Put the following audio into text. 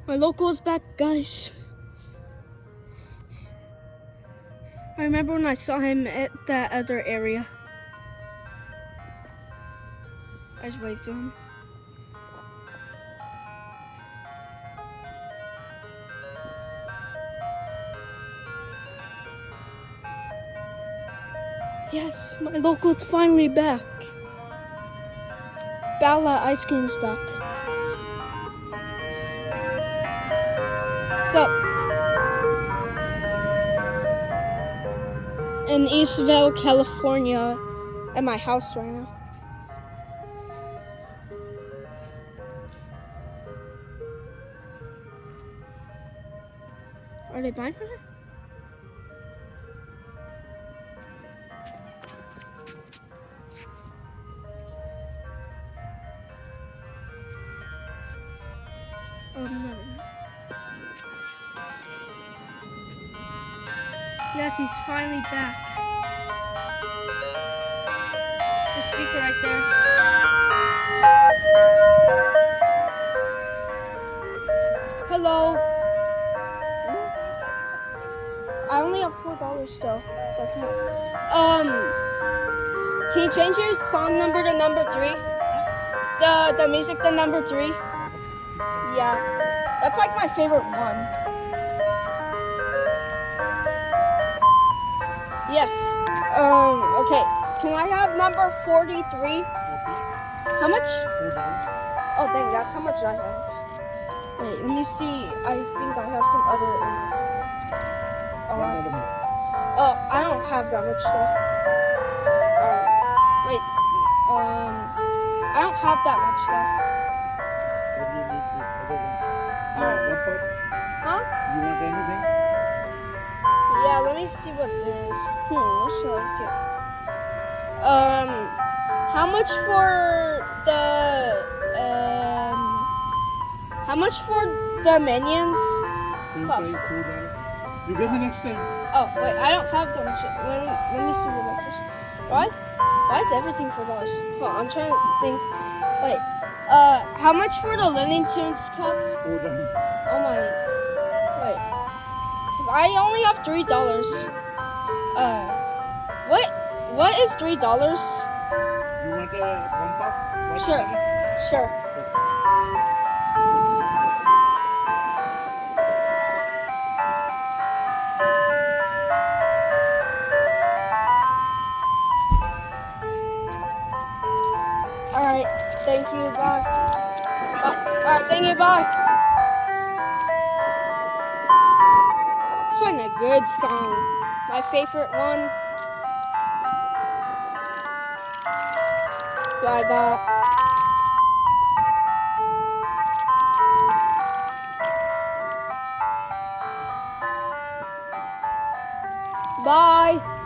My local's back, guys. I remember when I saw him at that other area. I just waved to him. Yes, my local's finally back. Bala ice cream's back. What's up? In Eastville, California, at my house right now. Are they buying for her? No. Yes, he's finally back. The speaker right there. Hello. I only have $4 still. That's it. Can you change your song number to number 3? The music to number 3? Yeah. That's like my favorite one. Yes. Okay. Can I have number 43? How much? Oh, dang, that's how much I have. Wait, let me see. I think I have some other. I don't have that much though. Wait. I don't have that much though. Huh? You want anything? Yeah, let me see what there is. What should I get? How much for the Minions? Pups. You get the next time. Oh, wait, I don't have that much. Let me see what this is. Why is everything $4? Hold on, I'm trying to think. Wait, how much for the Looney Tunes cup? Oh my, wait. Because I only have $3. What is $3? You want one puff? Sure. Alright, thank you, bye. Alright, thank you, bye. It's been a good song. My favorite one. Bye, bye. Bye.